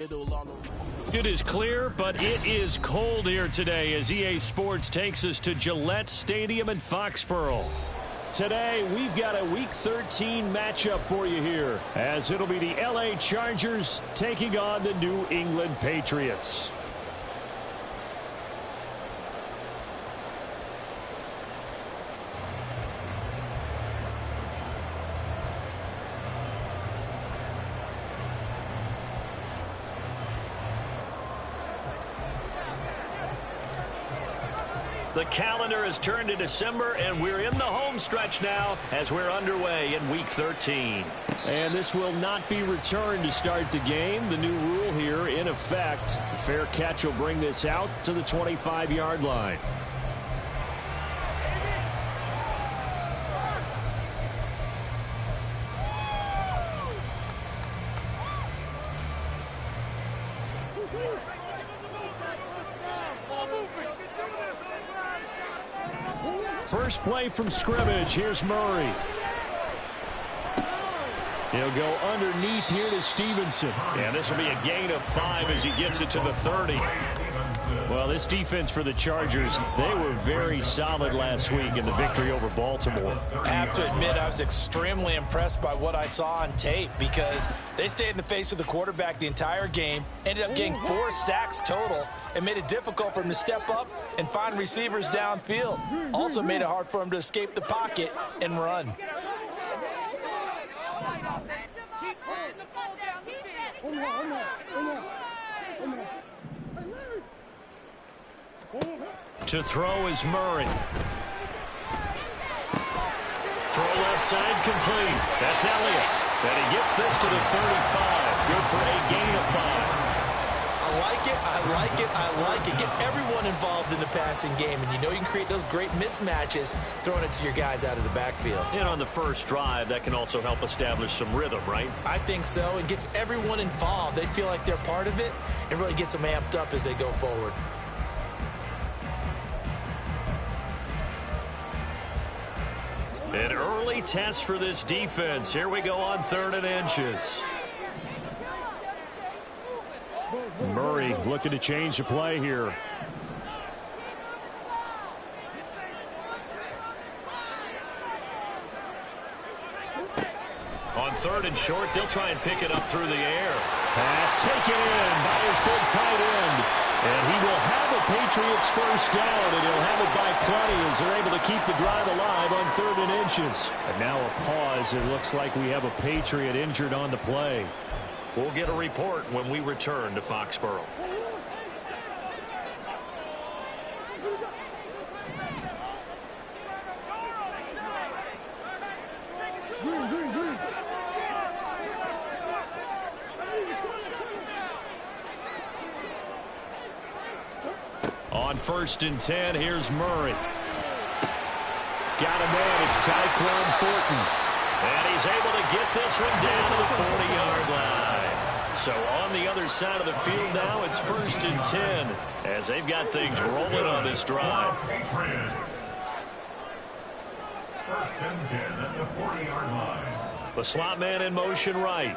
It is clear, but it is cold here today as EA Sports takes us to Gillette Stadium in Foxborough. Today, we've got a Week 13 matchup for you here, as it'll be the LA Chargers taking on the New England Patriots. The calendar has turned to December, and we're in the home stretch now as we're underway in Week 13. And this will not be returned to start the game. The new rule here in effect. The fair catch will bring this out to the 25-yard line. First play from scrimmage. Here's Murray. He'll go underneath here to Stevenson. And this will be a gain of 5 as he gets it to the 30. Well, this defense for the Chargers, they were very solid last week in the victory over Baltimore. I have to admit, I was extremely impressed by what I saw on tape because they stayed in the face of the quarterback the entire game, ended up getting 4 sacks total, and made it difficult for him to step up and find receivers downfield. Also made it hard for him to escape the pocket and run. To throw is Murray. Throw left side complete. That's Elliott. And he gets this to the 35. Good for a gain of 5. I like it, I like it, I like it. Get everyone involved in the passing game, and you know you can create those great mismatches throwing it to your guys out of the backfield. And on the first drive, that can also help establish some rhythm, right? I think so. It gets everyone involved. They feel like they're part of it, and really gets them amped up as they go forward. An early test for this defense. Here we go on 3rd and inches. Murray looking to change the play here. On 3rd and short, they'll try and pick it up through the air. Pass taken in by his big tight end. And he will have a Patriots first down, and he'll have it by plenty as they're able to keep the drive alive on 3rd and inches. And now a pause. It looks like we have a Patriot injured on the play. We'll get a report when we return to Foxborough. On 1st and 10, here's Murray. Got a man, it's Tyquan Thornton. And he's able to get this one down to the 40-yard line. So on the other side of the field now, it's 1st and 10 as they've got things rolling on this drive. 1st and 10 at the 40-yard line. The slot man in motion right.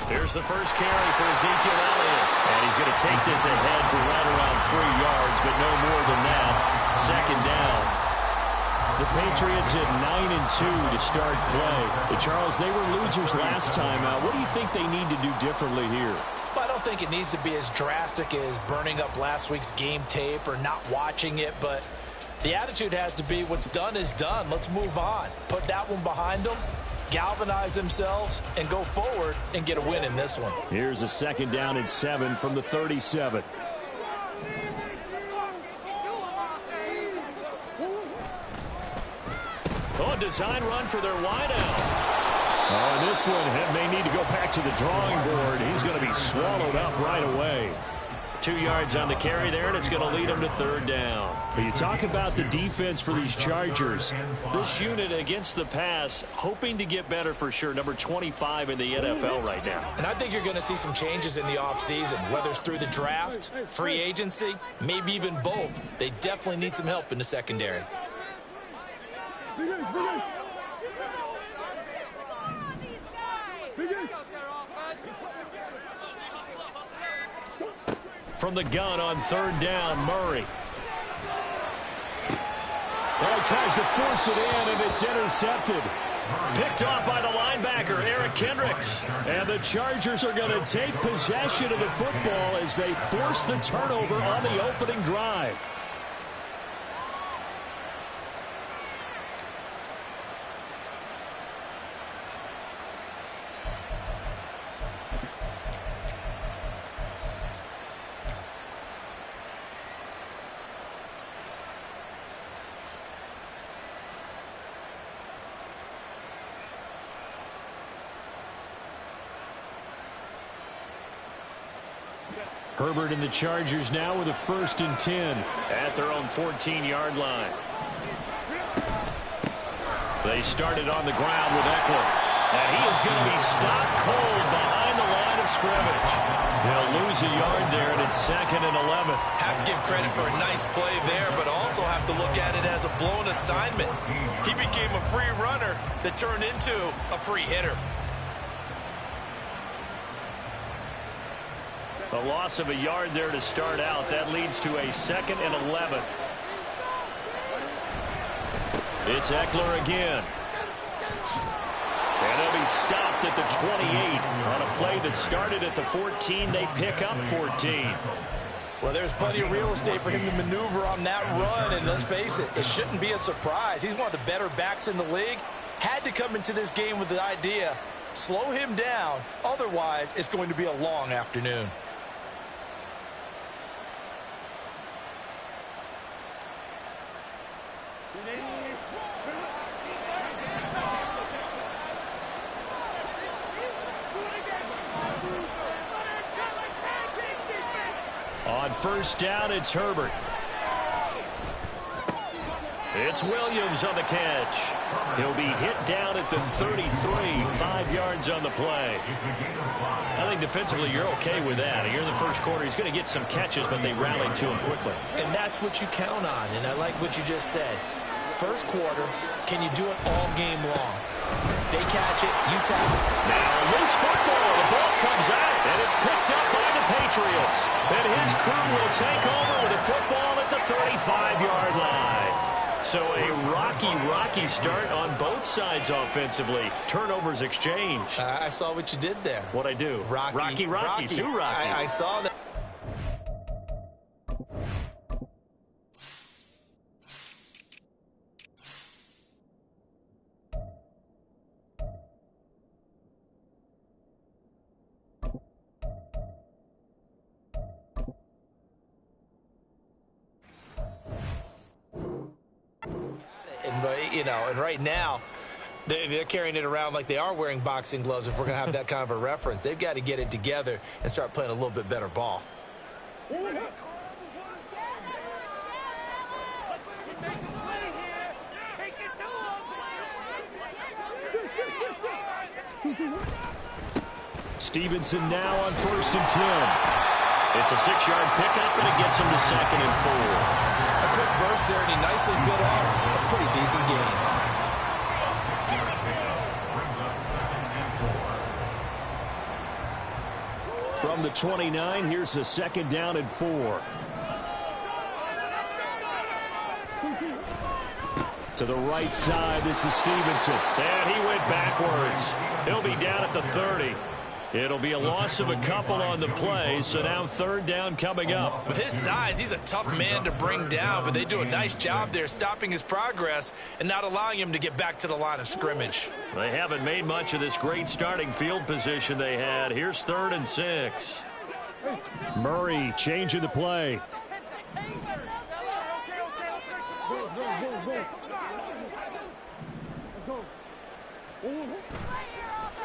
Here's the first carry for Ezekiel Elliott. And he's going to take this ahead for right around 3 yards, but no more than that. 2nd down. The Patriots at 9-2 to start play. But Charles, they were losers last time out. What do you think they need to do differently here? Well, I don't think it needs to be as drastic as burning up last week's game tape or not watching it, but the attitude has to be what's done is done. Let's move on. Put that one behind them, galvanize themselves, and go forward and get a win in this one. Here's a 2nd down and 7 from the 37. Oh, design run for their wideout. Oh, this one may need to go back to the drawing board. He's going to be swallowed up right away. 2 yards on the carry there, and it's going to lead him to 3rd down. But you talk about the defense for these Chargers. This unit against the pass, hoping to get better for sure. Number 25 in the NFL right now. And I think you're going to see some changes in the offseason, whether it's through the draft, free agency, maybe even both. They definitely need some help in the secondary. from the gun on third down. Murray. Well, he tries to force it in, and it's intercepted. Picked off by the linebacker, Eric Kendricks. And the Chargers are going to take possession of the football as they force the turnover on the opening drive. Herbert and the Chargers now with a 1st and 10 at their own 14-yard line. They started on the ground with Eckler. And he is going to be stopped cold behind the line of scrimmage. They'll lose a yard there, and it's 2nd and 11. Have to give credit for a nice play there, but also have to look at it as a blown assignment. He became a free runner that turned into a free hitter. A loss of a yard there to start out. That leads to a 2nd and 11. It's Eckler again. And he'll be stopped at the 28 on a play that started at the 14. They pick up 14. Well, there's plenty of real estate for him to maneuver on that run, and let's face it, it shouldn't be a surprise. He's one of the better backs in the league. Had to come into this game with the idea, slow him down, otherwise it's going to be a long afternoon. On 1st down, it's Herbert. It's Williams on the catch. He'll be hit down at the 33, 5 yards on the play. I think defensively you're okay with that. Here in the first quarter, he's going to get some catches, but they rallied to him quickly. And that's what you count on, and I like what you just said. First quarter, can you do it all game long? They catch it, you tackle. Now loose football, the ball comes out, and it's picked up by the Patriots. And his crew will take over with the football at the 35-yard line. So a rocky start on both sides offensively. Turnovers exchanged. I saw what you did there. What'd I do? Rocky. Two Rockies. I saw that. And right now, they're carrying it around like they are wearing boxing gloves if we're going to have that kind of a reference. They've got to get it together and start playing a little bit better ball. Stevenson now on 1st and 10. It's a 6-yard pickup, and it gets him to 2nd and 4. A quick burst there, and he nicely bit off a pretty decent game. From the 29, here's the 2nd down and 4. To the right side, this is Stevenson. And he went backwards. He'll be down at the 30. It'll be a loss of a couple on the play, so now 3rd down coming up. With his size, he's a tough man to bring down, but they do a nice job there stopping his progress and not allowing him to get back to the line of scrimmage. They haven't made much of this great starting field position they had. Here's 3rd and 6. Murray changing the play.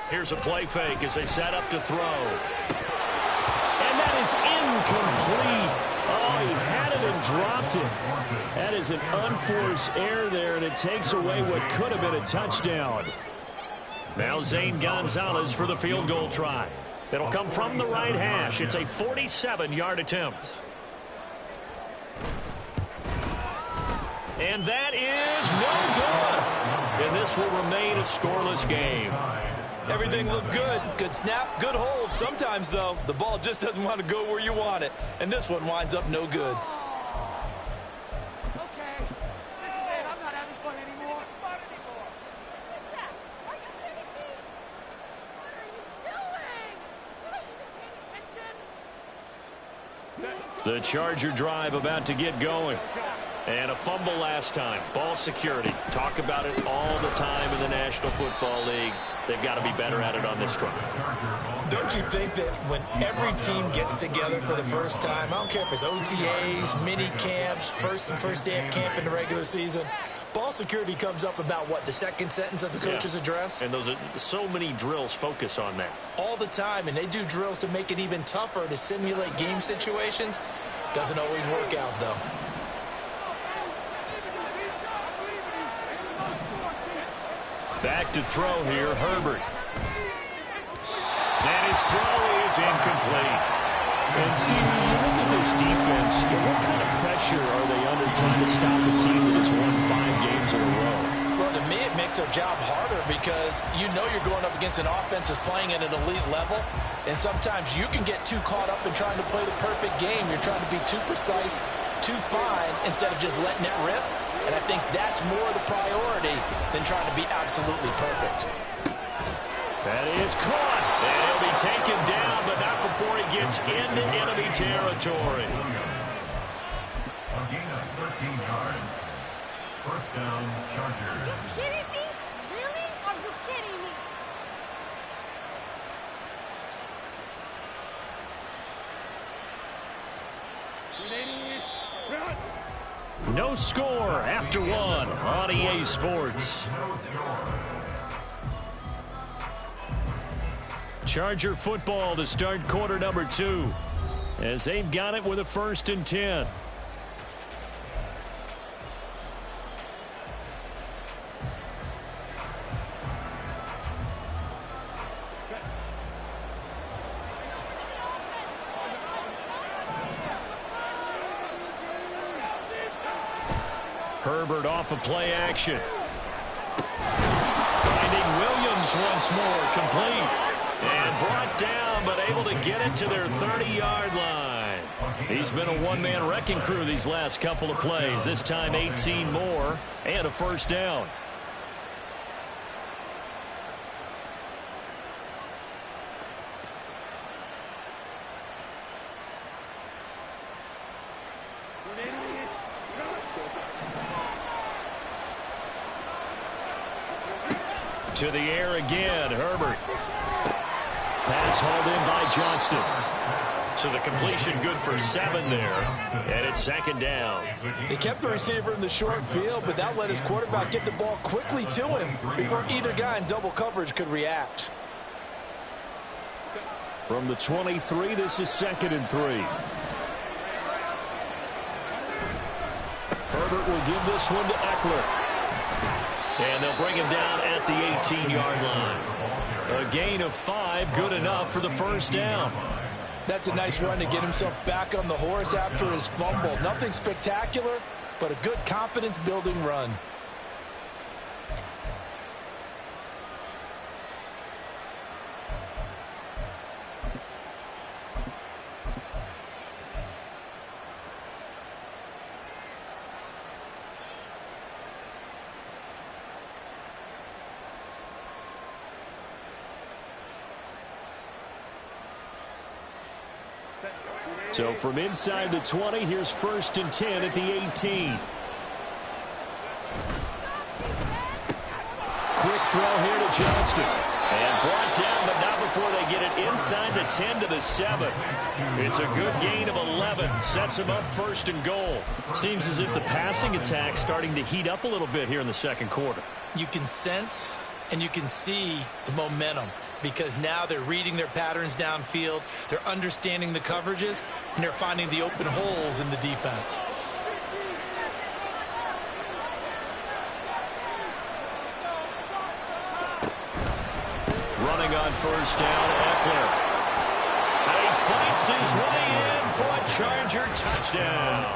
Here's a play fake as they set up to throw. And that is incomplete. Oh, he had it and dropped it. That is an unforced error there, and it takes away what could have been a touchdown. Now Zane Gonzalez for the field goal try. It'll come from the right hash. It's a 47-yard attempt. And that is no good. And this will remain a scoreless game. Everything looked good. Good snap, good hold. Sometimes, though, the ball just doesn't want to go where you want it. And this one winds up no good. The Charger drive about to get going. And a fumble last time. Ball security. Talk about it all the time in the National Football League. They've got to be better at it on this drive. Don't you think that when every team gets together for the first time, I don't care if it's OTAs, mini camps, first day of camp in the regular season, ball security comes up about, what, the second sentence of the coach's address? And those are so many drills focus on that. All the time, and they do drills to make it even tougher to simulate game situations. Doesn't always work out, though. Back to throw here, Herbert. And his throw is incomplete. And see, when you look at this defense, what kind of pressure are they under trying to stop a team that has won 5 games in a row? Well, to me, it makes their job harder because you know you're going up against an offense that's playing at an elite level, and sometimes you can get too caught up in trying to play the perfect game. You're trying to be too precise, too fine, instead of just letting it rip. And I think that's more the priority than trying to be absolutely perfect. That is caught. And he'll be taken down, but not before he gets into enemy territory. A gain of 13 yards. First down, Chargers. Are you kidding me? Really? Are you kidding me? No score after 1 on EA Sports. Charger football to start quarter number 2 as they've got it with a 1st and 10. Herbert off of play action. Finding Williams once more, complete. And brought down, but able to get it to their 30-yard line. He's been a one-man wrecking crew these last couple of plays. This time 18 more and a first down. To the air again, Herbert. Pass hauled in by Johnston. So the completion good for 7 there. And it's 2nd down. He kept the receiver in the short field, but that let his quarterback get the ball quickly to him before either guy in double coverage could react. From the 23, this is 2nd and 3. Herbert will give this one to Eckler. And they'll bring him down at the 18-yard line. A gain of 5, good enough for the first down. That's a nice run to get himself back on the horse after his fumble. Nothing spectacular, but a good confidence-building run. So from inside the 20, here's 1st and 10 at the 18. Quick throw here to Johnston. And brought down, but not before they get it inside the 10 to the 7. It's a good gain of 11. Sets them up 1st and goal. Seems as if the passing attack's starting to heat up a little bit here in the 2nd quarter. You can sense and you can see the momentum, because now they're reading their patterns downfield, they're understanding the coverages, and they're finding the open holes in the defense. Running on 1st down, Eckler. And he fights his way in for a Charger touchdown.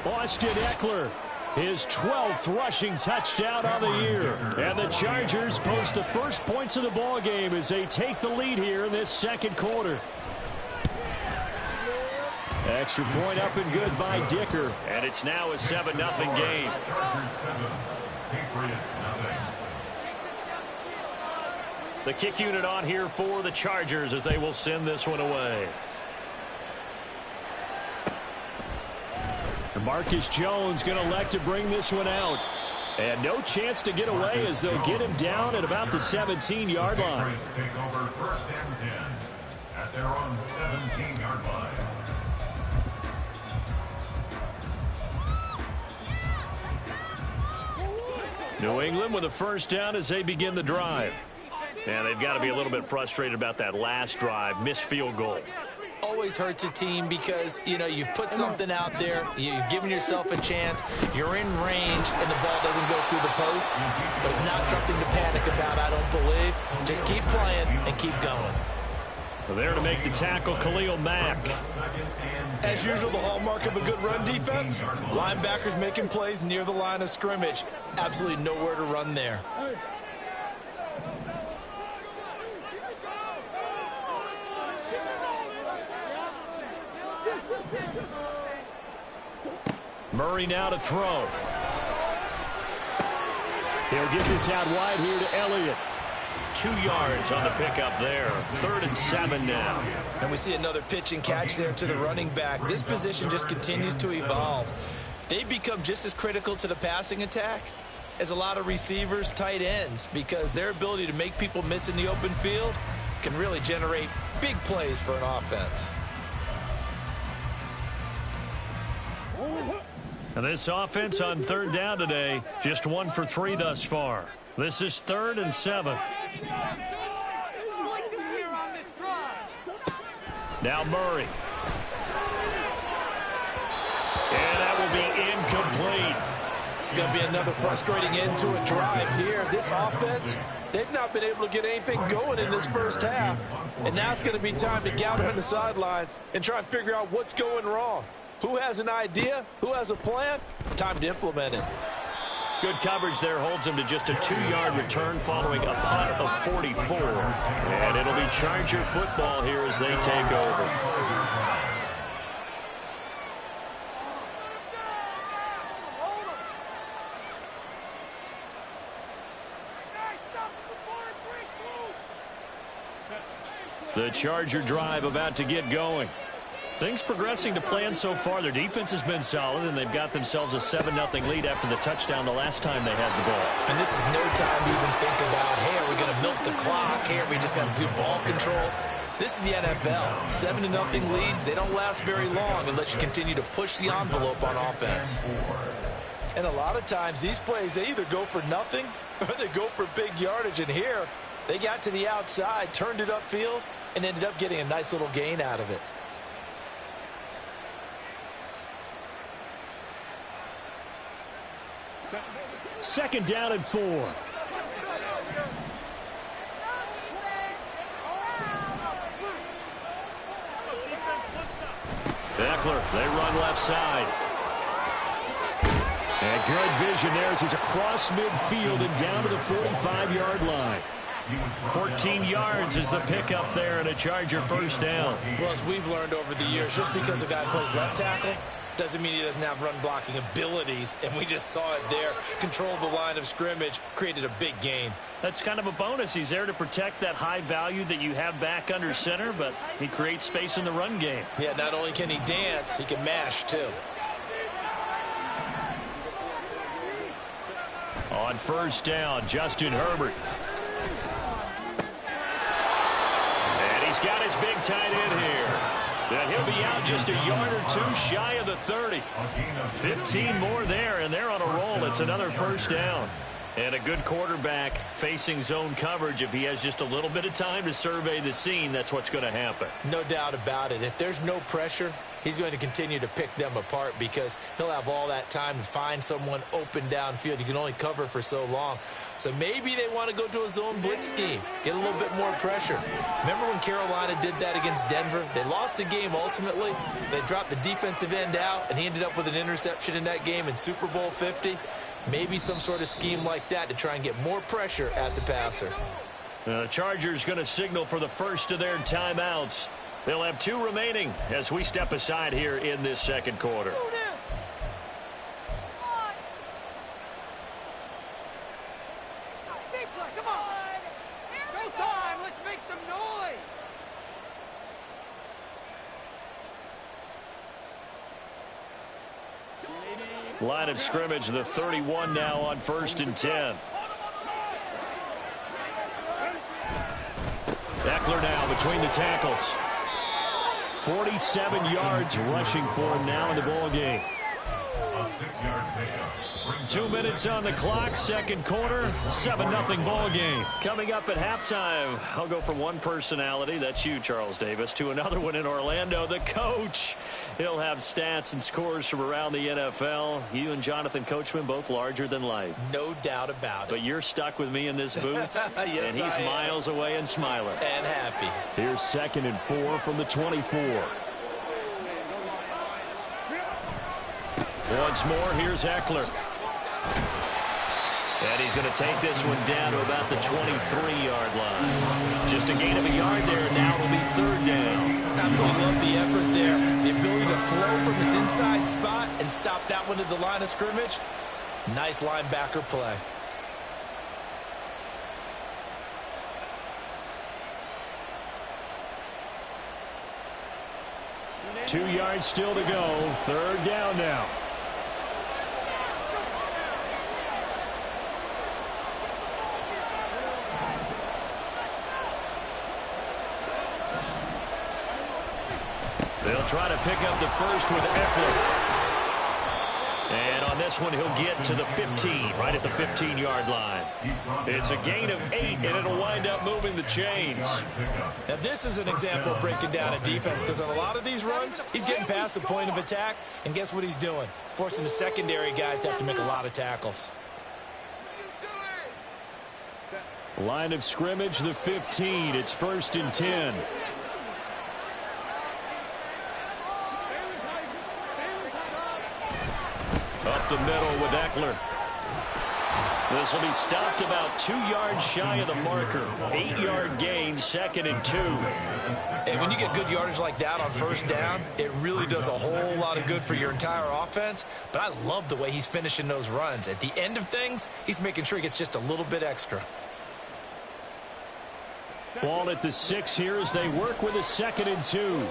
Austin Eckler His 12th rushing touchdown on the year. And the Chargers post the first points of the ball game as they take the lead here in this second quarter. Extra point up and good by Dicker. And it's now a 7-0 game. Chargers 7, Patriots 0. The kick unit on here for the Chargers as they will send this one away. Marcus Jones going to elect to bring this one out. And no chance to get away as they'll get him down at about the 17-yard line. Patriots take over first and 10 at their own 17-yard line. New England with a first down as they begin the drive. And they've got to be a little bit frustrated about that last drive, missed field goal. Always hurts a team because, you know, you've put something out there, you've given yourself a chance, you're in range, and the ball doesn't go through the post. But it's not something to panic about, I don't believe. Just keep playing and keep going. There to make the tackle, Khalil Mack. As usual, the hallmark of a good run defense, linebackers making plays near the line of scrimmage. Absolutely nowhere to run there. Murray now to throw. He'll get this out wide here to Elliott. 2 yards on the pickup there. 3rd and 7 now. And we see another pitch and catch there to the running back. This position just continues to evolve. They become just as critical to the passing attack as a lot of receivers, tight ends, because their ability to make people miss in the open field can really generate big plays for an offense. And this offense on 3rd down today, just 1 for 3 thus far. This is 3rd and 7. Now Murray. And that will be incomplete. It's going to be another frustrating end to a drive here. This offense, they've not been able to get anything going in this first half. And now it's going to be time to gather on the sidelines and try and figure out what's going wrong. Who has an idea? Who has a plan? Time to implement it. Good coverage there holds him to just a 2-yard return following a punt of 44. And it'll be Charger football here as they take over. The Charger drive about to get going. Things progressing to plan so far. Their defense has been solid, and they've got themselves a 7-0 lead after the touchdown the last time they had the ball. And this is no time to even think about, hey, are we going to milk the clock? Hey, are we just going to do ball control? This is the NFL. 7-0 leads, they don't last very long unless you continue to push the envelope on offense. And a lot of times, these plays, they either go for nothing or they go for big yardage. And here, they got to the outside, turned it upfield, and ended up getting a nice little gain out of it. Second down and 4. Eckler, they run left side. And good vision there as he's across midfield and down to the 45-yard line. 14 yards is the pickup there and a Charger first down. Well, as we've learned over the years, just because a guy plays left tackle doesn't mean he doesn't have run-blocking abilities, and we just saw it there. Controlled the line of scrimmage, created a big gain. That's kind of a bonus. He's there to protect that high value that you have back under center, but he creates space in the run game. Yeah, not only can he dance, he can mash, too. On first down, Justin Herbert. And he's got his big tight end here. And he'll be out just a yard or 2 shy of the 30. 15 more there, and they're on a roll. It's another first down. And a good quarterback facing zone coverage, if he has just a little bit of time to survey the scene, that's what's going to happen. No doubt about it. If there's no pressure, he's going to continue to pick them apart because he'll have all that time to find someone open downfield. You can only cover for so long. So maybe they want to go to a zone blitz scheme, get a little bit more pressure. Remember when Carolina did that against Denver? They lost the game ultimately. They dropped the defensive end out, and he ended up with an interception in that game in Super Bowl 50. Maybe some sort of scheme like that to try and get more pressure at the passer. The Chargers going to signal for the first of their timeouts. They'll have 2 remaining as we step aside here in this second quarter. Come on. Showtime. Let's make some noise. Line of scrimmage, the 31 now on 1st and 10. Eckler now between the tackles. 47 yards rushing for him now in the ball game. A 6-yard pickup. 2 minutes on the clock, second quarter, 7-0 ball game. Coming up at halftime, I'll go from one personality, that's you, Charles Davis, to another one in Orlando, the coach. He'll have stats and scores from around the NFL. You and Jonathan Coachman, both larger than life. No doubt about it. But you're stuck with me in this booth, Yes, and he's miles away and smiling. And happy. Here's 2nd and 4 from the 24. Once more, here's Eckler. And he's going to take this one down to about the 23-yard line. Just a gain of a yard there. Now it'll be 3rd down. Absolutely love the effort there. The ability to flow from his inside spot and stop that one at the line of scrimmage. Nice linebacker play. Two yards still to go. 3rd down now. They'll try to pick up the first with Eckler. And on this one, he'll get to the 15, right at the 15-yard line. It's a gain of 8, and it'll wind up moving the chains. Now, this is an example of breaking down a defense because on a lot of these runs, he's getting past the point of attack, and guess what he's doing? Forcing the secondary guys to have to make a lot of tackles. Line of scrimmage, the 15. It's 1st and 10. Up the middle with Eckler. This will be stopped about 2 yards shy of the marker. 8-yard gain, 2nd and 2. And when you get good yardage like that on 1st down, it really does a whole lot of good for your entire offense. But I love the way he's finishing those runs. At the end of things, he's making sure he gets just a little bit extra. Ball at the 6 here as they work with a 2nd and 2.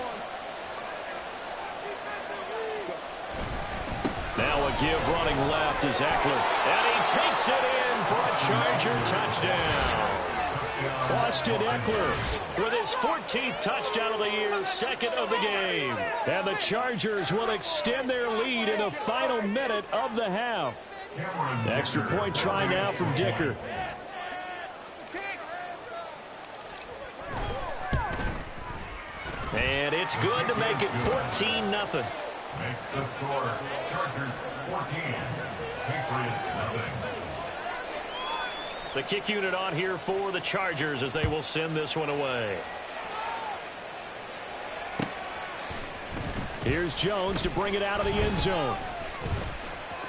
Now a give running left is Eckler. And he takes it in for a Charger touchdown. Austin Eckler with his 14th touchdown of the year, 2nd of the game. And the Chargers will extend their lead in the final minute of the half. Extra point try now from Dicker. And it's good to make it 14-0. Makes the score. Chargers 14. Patriots nothing. The kick unit on here for the Chargers as they will send this one away. Here's Jones to bring it out of the end zone.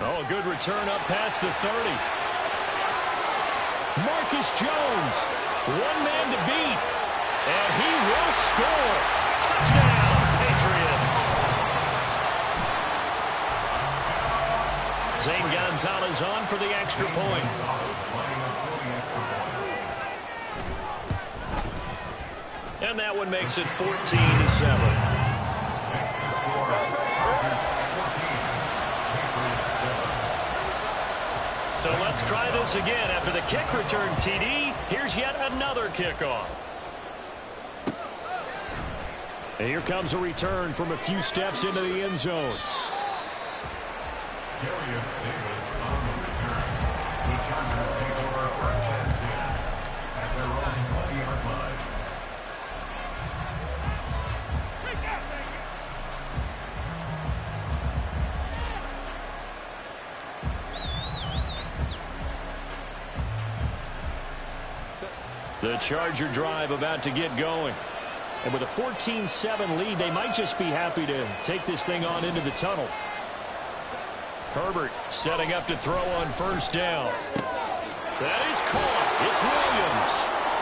Oh, a good return up past the 30. Marcus Jones, one man to beat, and he will score. Touchdown, Patriots. Zane Gonzalez on for the extra point. And that one makes it 14-7. So let's try this again. After the kick return, TD, here's yet another kickoff. And here comes a return from a few steps into the end zone. Davis on the return. The Chargers take The Charger drive about to get going. And with a 14-7 lead, they might just be happy to take this thing on into the tunnel. Herbert setting up to throw on first down. That is caught. It's Williams.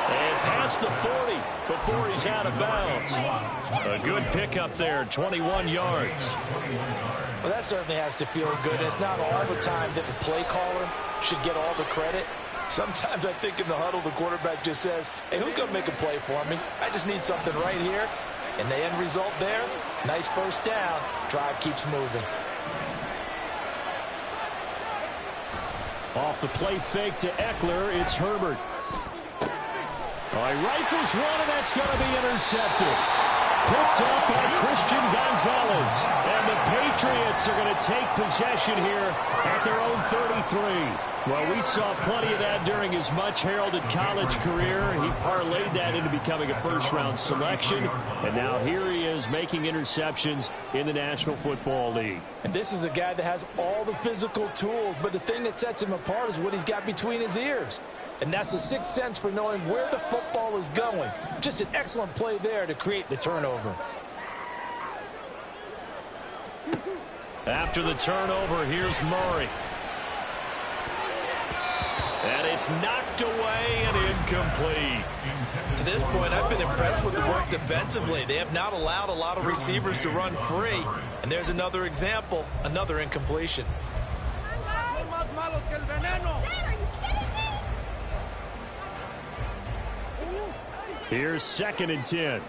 And past the 40 before he's out of bounds. A good pickup there, 21 yards. Well, that certainly has to feel good. It's not all the time that the play caller should get all the credit. Sometimes I think in the huddle, the quarterback just says, hey, who's going to make a play for me? I just need something right here. And the end result there, nice first down. Drive keeps moving. Off the play fake to Eckler, it's Herbert. He rifles one, and that's going to be intercepted. Picked up by Christian Gonzalez. And the Patriots are going to take possession here at their own 33. Well, we saw plenty of that during his much-heralded college career. He parlayed that into becoming a first-round selection. And now here he is making interceptions in the National Football League. And this is a guy that has all the physical tools, but the thing that sets him apart is what he's got between his ears. And that's the sixth sense for knowing where the football is going. Just an excellent play there to create the turnover. After the turnover, here's Murray. And it's knocked away and incomplete. To this point, I've been impressed with the work defensively. They have not allowed a lot of receivers to run free. And there's another example, another incompletion. Here's 2nd and 10.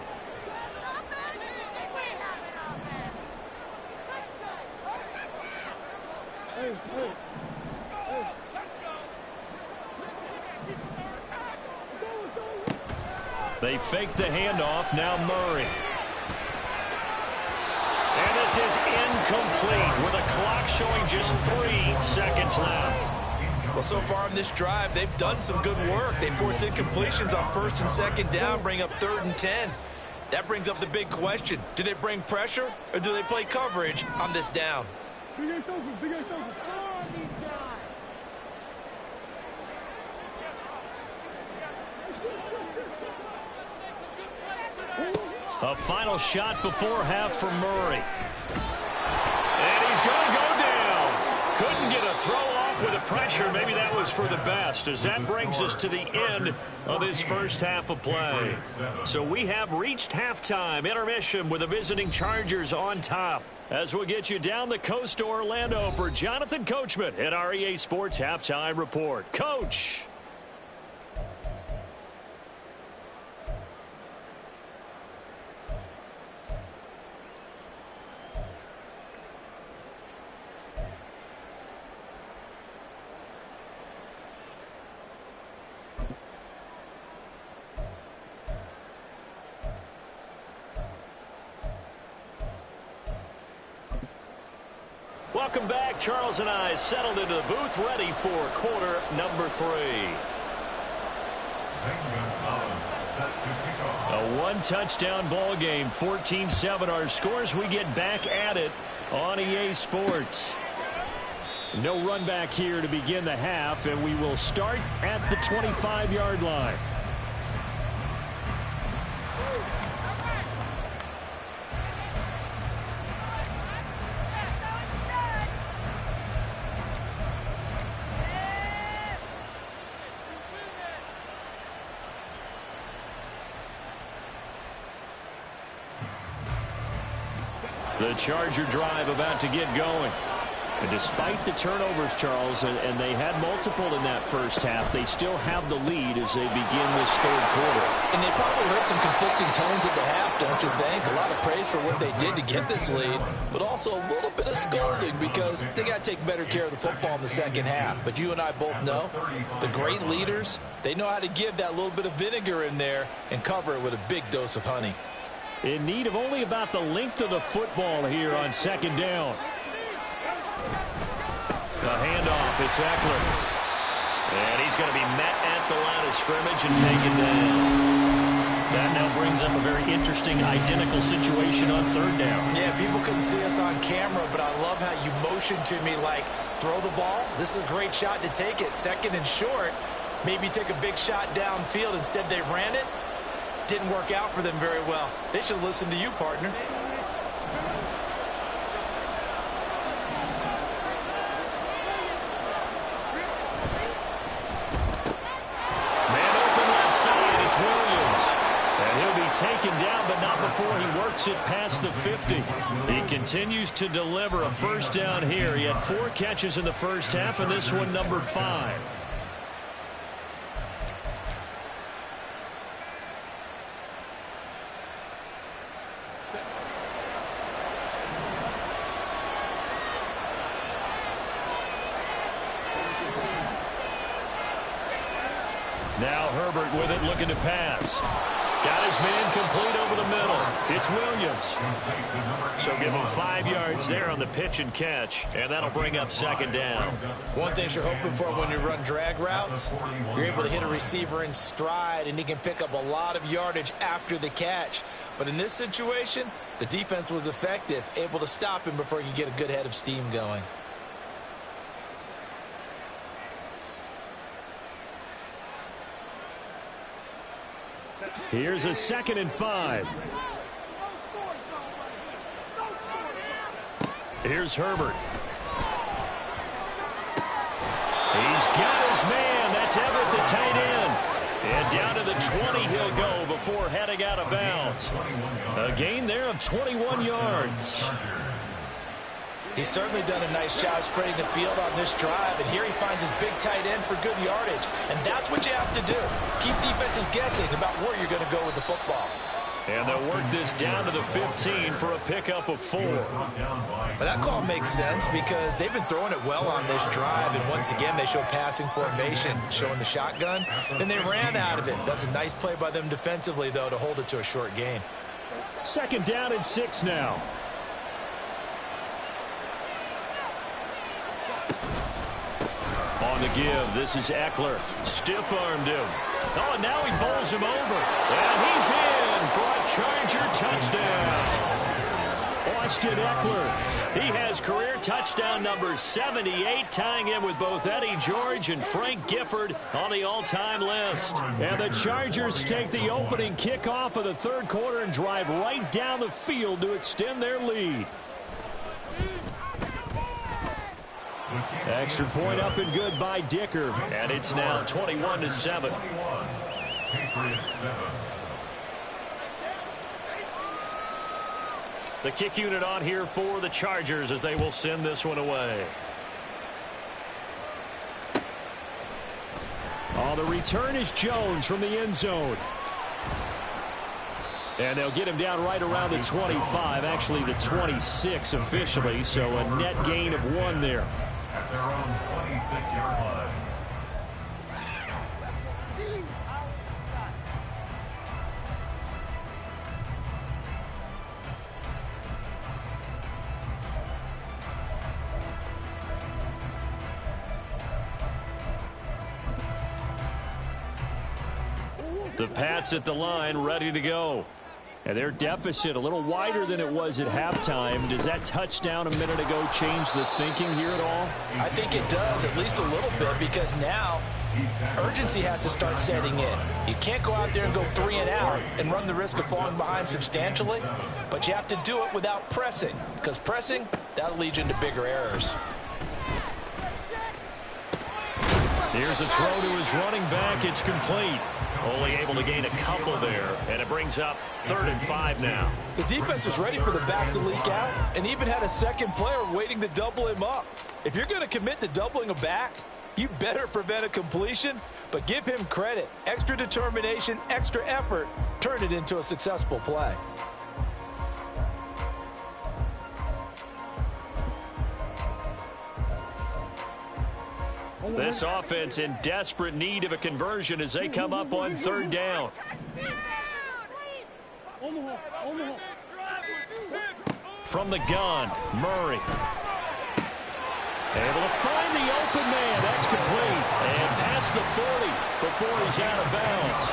They fake the handoff. Now Murray. And this is incomplete with a clock showing just 3 seconds left. Well, so far in this drive, they've done some good work. They force incompletions on 1st and 2nd down, bring up 3rd and 10. That brings up the big question. Do they bring pressure or do they play coverage on this down? A final shot before half for Murray. And he's going to go down. Couldn't get a throw off with the pressure. Maybe that was for the best, as that brings us to the end of his first half of play. So we have reached halftime. Intermission with the visiting Chargers on top. As we'll get you down the coast to Orlando for Jonathan Coachman at our EA Sports Halftime Report. Coach. Welcome back. Charles and I settled into the booth, ready for quarter number 3. A one-touchdown ball game, 14-7 our scores. We get back at it on EA Sports. No run back here to begin the half, and we will start at the 25-yard line. The Charger drive about to get going. And despite the turnovers, Charles, and they had multiple in that first half, they still have the lead as they begin this 3rd quarter. And they probably heard some conflicting tones at the half, don't you think? A lot of praise for what they did to get this lead, but also a little bit of scolding because they got to take better care of the football in the second half. But you and I both know the great leaders, they know how to give that little bit of vinegar in there and cover it with a big dose of honey. In need of only about the length of the football here on 2nd down. The handoff, it's Eckler. And he's going to be met at the line of scrimmage and taken down. That now brings up a very interesting identical situation on 3rd down. Yeah, people couldn't see us on camera, but I love how you motioned to me like, throw the ball. This is a great shot to take it. 2nd and short. maybe take a big shot downfield. Instead, they ran it. Didn't work out for them very well. They should listen to you, partner. Taken down, but not before he works it past the 50. He continues to deliver a first down here. He had 4 catches in the first half, and this one number 5. Now Herbert with it, looking to pass. Got his man complete over the middle. It's Williams. So give him 5 yards there on the pitch and catch, and that'll bring up second down. One thing you're hoping for when you run drag routes, you're able to hit a receiver in stride, and he can pick up a lot of yardage after the catch. But in this situation, the defense was effective, able to stop him before he could get a good head of steam going. Here's a 2nd and 5. Here's Herbert. He's got his man. That's Everett, the tight end. And down to the 20 he'll go before heading out of bounds. A gain there of 21 yards. He's certainly done a nice job spreading the field on this drive, and here he finds his big tight end for good yardage. And that's what you have to do. Keep defenses guessing about where you're going to go with the football. And they'll work this down to the 15 for a pickup of 4. But that call makes sense because they've been throwing it well on this drive, and once again they show passing formation, showing the shotgun. Then they ran out of it. That's a nice play by them defensively, though, to hold it to a short gain. 2nd down and 6 now. On the give, this is Eckler. Stiff-armed him. Oh, and now he bowls him over. And he's in for a Charger touchdown. Austin Eckler. He has career touchdown number 78, tying him with both Eddie George and Frank Gifford on the all-time list. And the Chargers take the opening kickoff of the 3rd quarter and drive right down the field to extend their lead. Extra point up and good by Dicker. And it's now 21-7. The kick unit on here for the Chargers as they will send this one away. Oh, the return is Jones from the end zone. And they'll get him down right around the 25, actually the 26 officially, so a net gain of 1 there. At their own 26-yard line. The Pats at the line, ready to go. And their deficit a little wider than it was at halftime. Does that touchdown a minute ago change the thinking here at all? I think it does, at least a little bit, because now urgency has to start setting in. You can't go out there and go 3 and out and run the risk of falling behind substantially, but you have to do it without pressing, because pressing, that'll lead you into bigger errors. Here's a throw to his running back. It's complete. Only able to gain a couple there, and it brings up 3rd and 5 now. The defense was ready for the back to leak out and even had a second player waiting to double him up. If you're going to commit to doubling a back, you better prevent a completion, but give him credit. Extra determination, extra effort, turn it into a successful play. This offense in desperate need of a conversion as they come up on 3rd down. From the gun, Murray. Able to find the open man. That's complete. And past the 40 before he's out of bounds.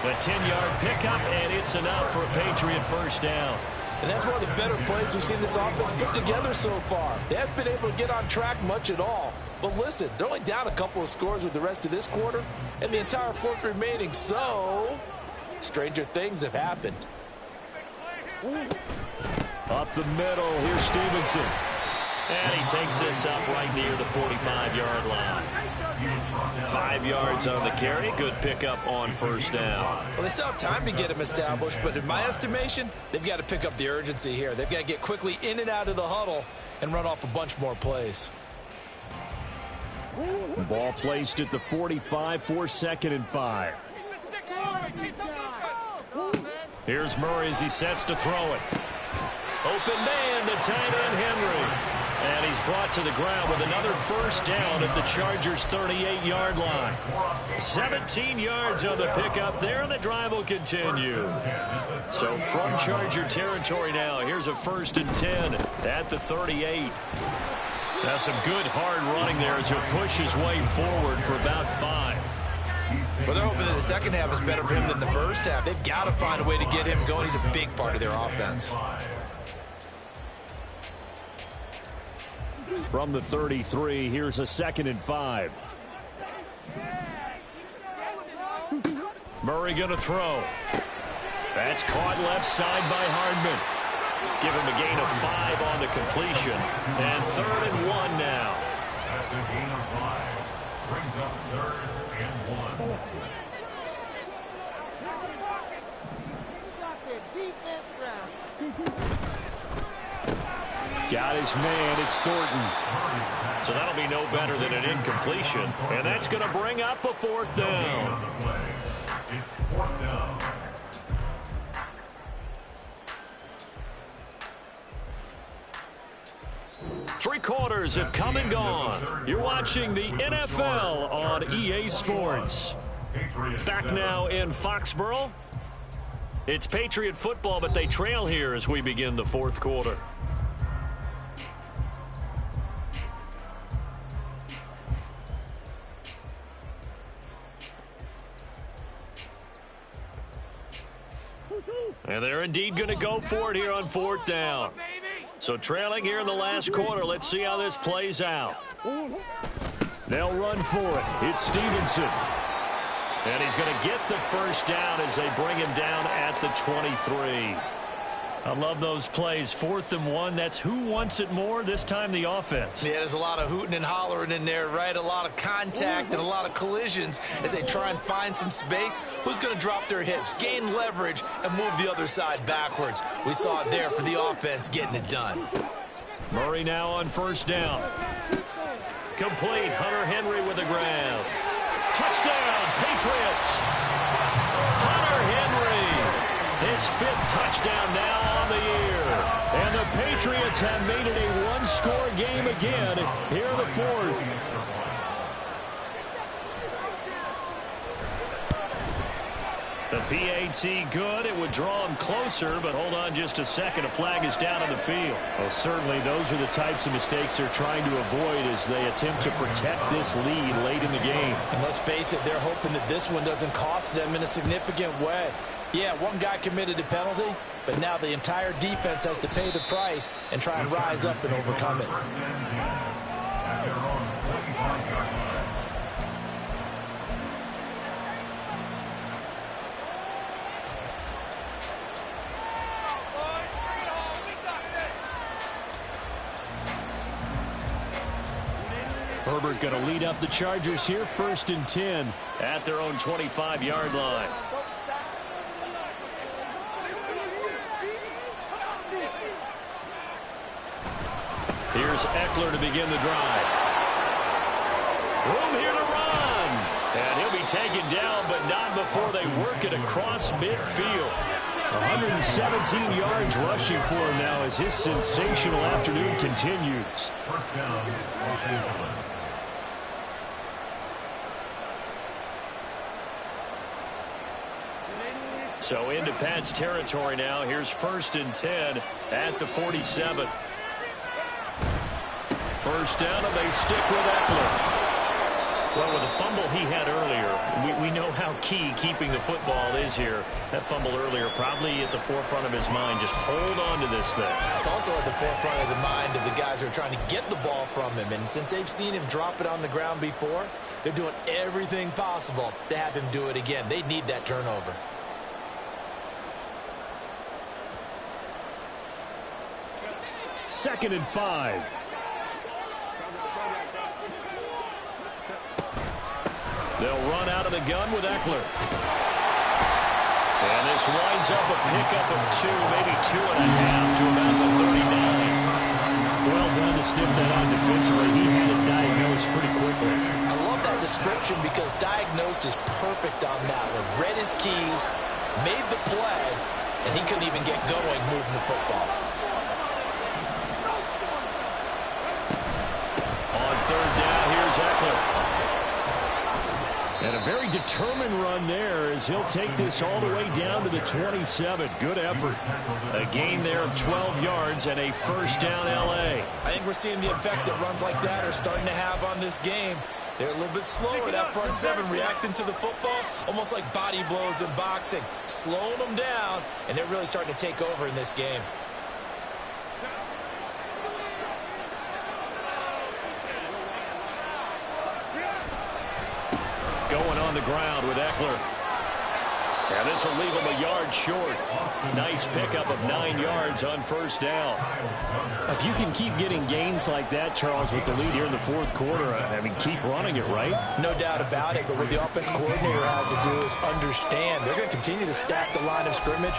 A 10-yard pickup, and it's enough for a Patriot first down. And that's one of the better plays we've seen this offense put together so far. They haven't been able to get on track much at all. But listen, they're only down a couple of scores with the rest of this quarter and the entire fourth remaining, so stranger things have happened. Up the middle, here's Stevenson. And he takes this up right near the 45-yard line. 5 yards on the carry. Good pickup on first down. Well, they still have time to get him established, but in my estimation, they've got to pick up the urgency here. They've got to get quickly in and out of the huddle and run off a bunch more plays. Ball placed at the 45 for 2nd and 5. Here's Murray as he sets to throw it. Open man, the tight end Henry. And he's brought to the ground with another first down at the Chargers' 38-yard line. 17 yards on the pickup there, and the drive will continue. So from Charger territory now, here's a 1st and 10 at the 38. Now some good hard running there as he'll push his way forward for about 5. Well, they're hoping that the second half is better for him than the first half. They've got to find a way to get him going. He's a big part of their offense. From the 33, here's a 2nd and 5. Murray going to throw. That's caught left side by Hardman. Give him a gain of 5 on the completion. And 3rd and 1 now. That's a gain of 5. Brings up 3rd and 1. Got his man, it's Thornton. So that'll be no better than an incompletion. And that's going to bring up a 4th down. It's 4th down. Three quarters have come and gone. You're watching the NFL on EA Sports. Back now in Foxborough. It's Patriot football, but they trail here as we begin the 4th quarter. And they're indeed going to go for it here on 4th down. So trailing here in the last quarter. Let's see how this plays out. They'll run for it. It's Stevenson. And he's going to get the first down as they bring him down at the 23. I love those plays. 4th and 1. That's who wants it more, this time the offense. Yeah, there's a lot of hooting and hollering in there, right? A lot of contact and a lot of collisions as they try and find some space. Who's going to drop their hips, gain leverage, and move the other side backwards? We saw it there for the offense getting it done. Murray now on first down. Complete. Hunter Henry with a grab. Touchdown, Patriots. Hunter Henry. His 5th touchdown now on the year. And the Patriots have made it a one-score game again here in the 4th. The PAT good. It would draw him closer, but hold on just a second. A flag is down on the field. Well, certainly those are the types of mistakes they're trying to avoid as they attempt to protect this lead late in the game. And let's face it, they're hoping that this one doesn't cost them in a significant way. Yeah, one guy committed a penalty, but now the entire defense has to pay the price and try and rise up and overcome it. Herbert going to lead up the Chargers here, 1st and 10 at their own 25-yard line. Here's Eckler to begin the drive. Room here to run. And he'll be taken down, but not before they work it across midfield. 117 yards rushing for him now as his sensational afternoon continues. First down, Los Angeles. So into Pat's territory now. Here's 1st and 10 at the 47. First down, and they stick with Eckler. Well, with the fumble he had earlier, we know how key keeping the football is here. That fumble earlier probably at the forefront of his mind. Just hold on to this thing. It's also at the forefront of the mind of the guys who are trying to get the ball from him. And since they've seen him drop it on the ground before, they're doing everything possible to have him do it again. They need that turnover. Second and 5. They'll run out of the gun with Eckler. And this winds up a pickup of 2, maybe 2.5 to about the 39. Well done to sniff that on defensively. He had it diagnosed pretty quickly. I love that description because diagnosed is perfect on that one. Read his keys, made the play, and he couldn't even get going moving the football. On third down, here's Eckler. And a very determined run there as he'll take this all the way down to the 27. Good effort. A gain there of 12 yards and a first down L.A. I think we're seeing the effect that runs like that are starting to have on this game. They're a little bit slower, that front seven, reacting to the football, almost like body blows in boxing, slowing them down, and they're really starting to take over in this game. Going on the ground with Eckler. And this will leave him a yard short. Nice pickup of 9 yards on first down. If you can keep getting gains like that, Charles, with the lead here in the fourth quarter, I mean, keep running it, right? No doubt about it, but what the offense coordinator has to do is understand they're going to continue to stack the line of scrimmage.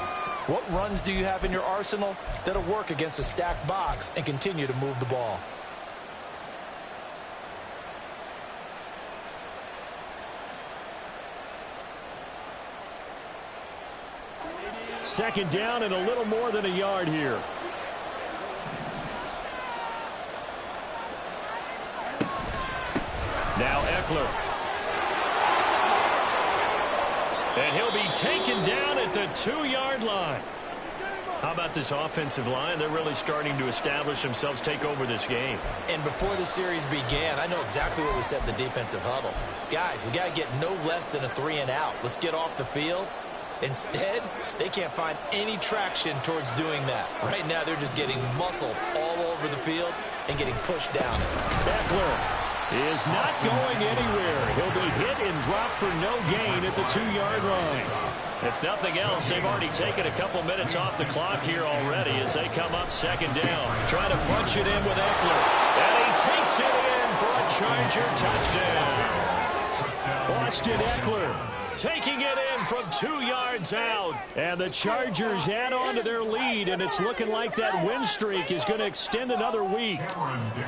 What runs do you have in your arsenal that'll work against a stacked box and continue to move the ball? Second down and a little more than a yard here. Now Eckler. And he'll be taken down at the 2-yard line. How about this offensive line? They're really starting to establish themselves, take over this game. And before the series began, I know exactly what we said in the defensive huddle. Guys, we got to get no less than a 3-and-out. Let's get off the field. Instead, they can't find any traction towards doing that. Right now, they're just getting muscled all over the field and getting pushed down. Eckler is not going anywhere. He'll be hit and dropped for no gain at the 2-yard line. If nothing else, they've already taken a couple minutes off the clock here already as they come up second down. Trying to punch it in with Eckler. And he takes it in for a Charger touchdown. Austin Eckler taking it in from 2 yards out. And the Chargers add on to their lead, and it's looking like that win streak is going to extend another week.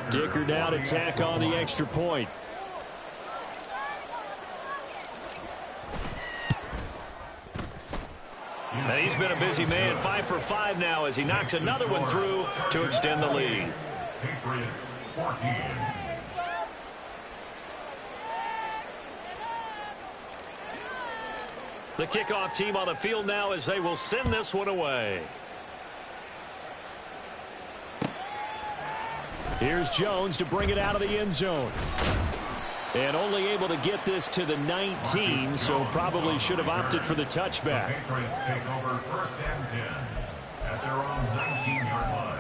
Dicker down to tack on the extra point. And he's been a busy man, 5 for 5 now as he knocks another one through to extend the lead. Patriots 14. The kickoff team on the field now as they will send this one away. Here's Jones to bring it out of the end zone. And only able to get this to the 19, so probably should have opted for the touchback. The Patriots take over first and 10 at their own 19-yard line.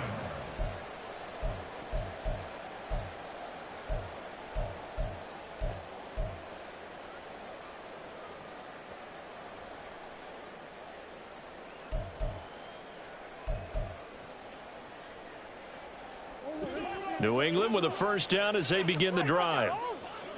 New England with a first down as they begin the drive.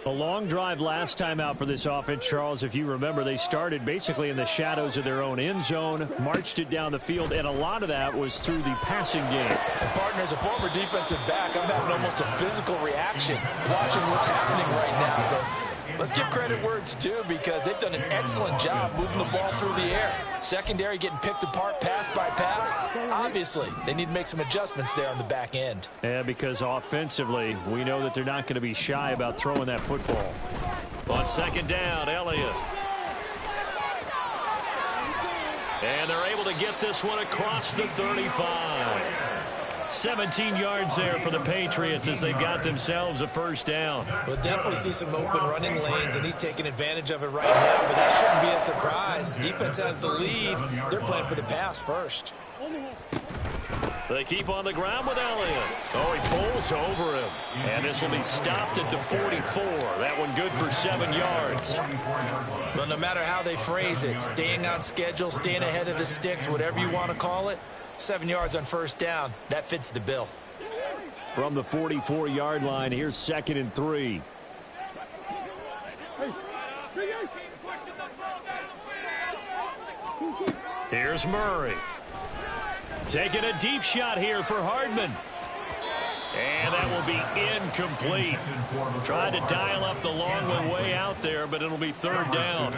A long drive last time out for this offense, Charles. If you remember, they started basically in the shadows of their own end zone, marched it down the field, and a lot of that was through the passing game. And partner, as a former defensive back, I'm having almost a physical reaction watching what's happening right now. But let's give credit where it's due because they've done an excellent job moving the ball through the air. Secondary getting picked apart pass by pass. Obviously, they need to make some adjustments there on the back end. Yeah, because offensively, we know that they're not going to be shy about throwing that football. On second down, Elliott. And they're able to get this one across the 35. 17 yards there for the Patriots as they've got themselves a first down. We'll definitely see some open running lanes, and he's taking advantage of it right now, but that shouldn't be a surprise. Defense has the lead. They're playing for the pass first. They keep on the ground with Elliott. Oh, he pulls over him. And this will be stopped at the 44. That one good for 7 yards. Well, no matter how they phrase it, staying on schedule, staying ahead of the sticks, whatever you want to call it, 7 yards on first down, that fits the bill. From the 44-yard line, here's 2nd and 3. Here's Murray. Taking a deep shot here for Hardman. And that will be incomplete. Tried to dial up the long one way out there, but it'll be 3rd down.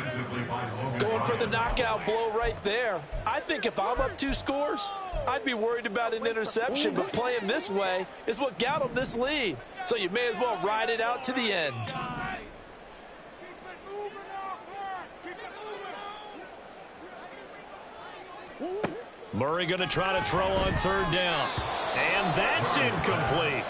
Going for the knockout blow right there. I think if I'm up 2 scores, I'd be worried about an interception, but playing this way is what got them this lead. So you may as well ride it out to the end. Murray going to try to throw on 3rd down. And that's incomplete.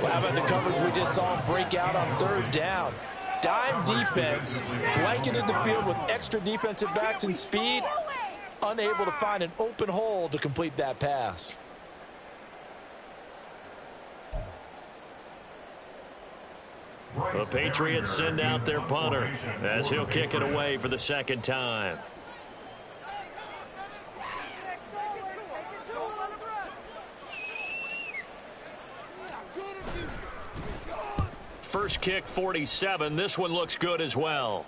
Well, how about the coverage we just saw him break out on 3rd down? Dime defense, blanketed the field with extra defensive backs and speed, unable to find an open hole to complete that pass. The Patriots send out their punter as he'll kick it away for the 2nd time. First kick, 47. This one looks good as well.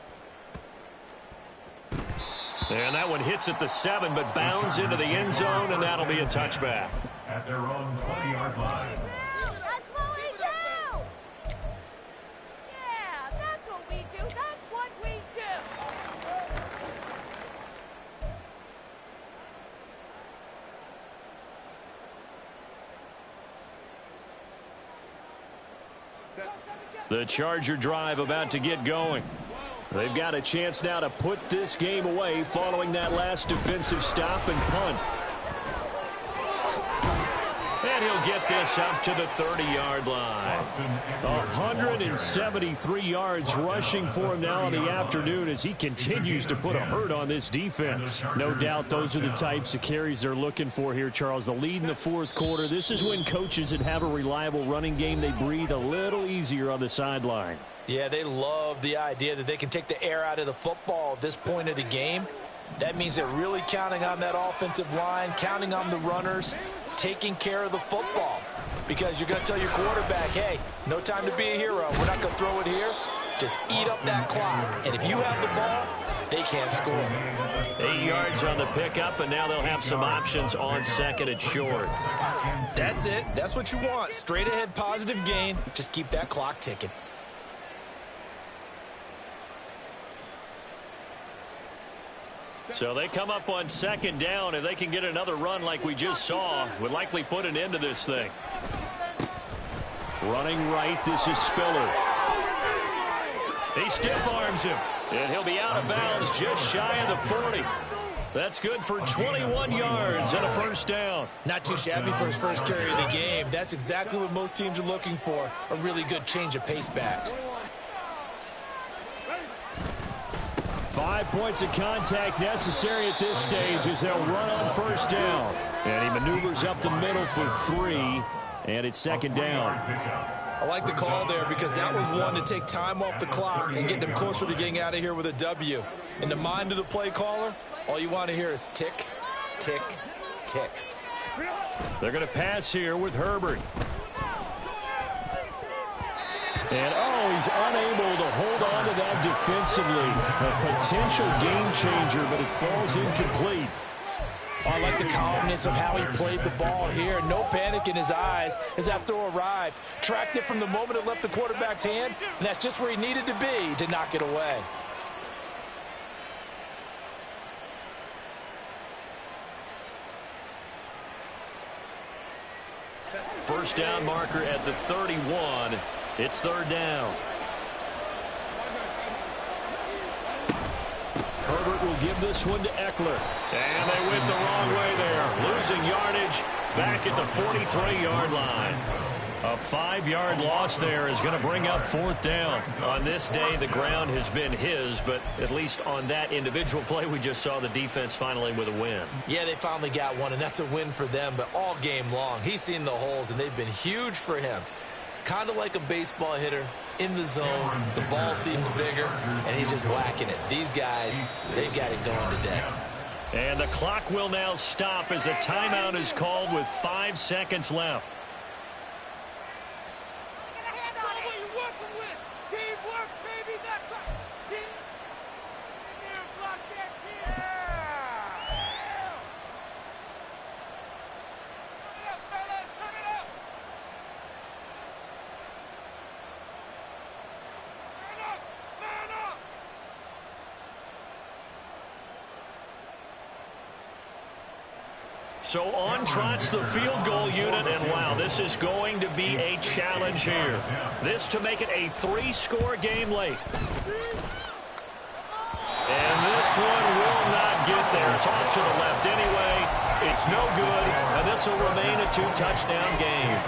And that one hits at the 7, but bounds into the end zone, and that'll be a touchback. At their own 20-yard line. That's what we do! Yeah, that's what we do. That's what we do. The Charger drive about to get going. They've got a chance now to put this game away following that last defensive stop and punt. And he'll get this up to the 30-yard line. 173 yards rushing for him now in the afternoon as he continues to put a hurt on this defense. No doubt those are the types of carries they're looking for here, Charles. The lead in the 4th quarter. This is when coaches that have a reliable running game, they breathe a little easier on the sideline. Yeah, they love the idea that they can take the air out of the football at this point of the game. That means they're really counting on that offensive line, counting on the runners, taking care of the football. Because you're going to tell your quarterback, hey, no time to be a hero. We're not going to throw it here. Just eat up that clock. And if you have the ball, they can't score. 8 yards on the pickup, and now they'll have some options on 2nd and short. That's it. That's what you want. Straight ahead positive gain. Just keep that clock ticking. So they come up on 2nd down. If they can get another run like we just saw, would likely put an end to this thing. Running right, this is Spiller. He stiff arms him, and he'll be out of bounds just shy of the 40. That's good for 21 yards and a first down. Not too shabby for his first carry of the game. That's exactly what most teams are looking for, a really good change of pace back. 5 points of contact necessary at this stage as they'll run on first down. And he maneuvers up the middle for 3, and it's 2nd down. I like the call there because that was one to take time off the clock and get them closer to getting out of here with a W. In the mind of the play caller, all you want to hear is tick, tick, tick. They're going to pass here with Herbert. And, oh, he's unable to hold on to that defensively. A potential game changer, but it falls incomplete. I like the calmness of how he played the ball here. No panic in his eyes as that throw arrived. Tracked it from the moment it left the quarterback's hand, and that's just where he needed to be to knock it away. First down marker at the 31. It's 3rd down. Herbert will give this one to Eckler. And they went the wrong way there. Losing yardage back at the 43-yard line. A 5-yard loss there is going to bring up 4th down. On this day, the ground has been his, but at least on that individual play, we just saw the defense finally with a win. Yeah, they finally got one, and that's a win for them, but all game long, he's seen the holes, and they've been huge for him. Kind of like a baseball hitter in the zone. The ball seems bigger, and he's just whacking it. These guys, they've got it going today. And the clock will now stop as a timeout is called with 5 seconds left. So on trots the field goal unit, and wow, this is going to be a challenge here. This to make it a 3-score game late. And this one will not get there. It's off to the left anyway. It's no good, and this will remain a 2-touchdown game.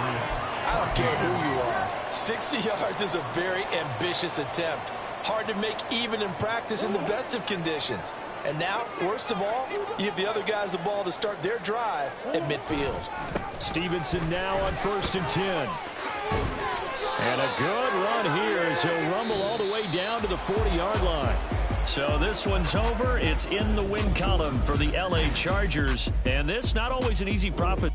I don't care who you are. 60 yards is a very ambitious attempt. Hard to make even in practice in the best of conditions. And now, worst of all, you give the other guys the ball to start their drive at midfield. Stevenson now on 1st and 10. And a good run here as he'll rumble all the way down to the 40-yard line. So this one's over. It's in the win column for the LA Chargers. And this not always an easy proposition.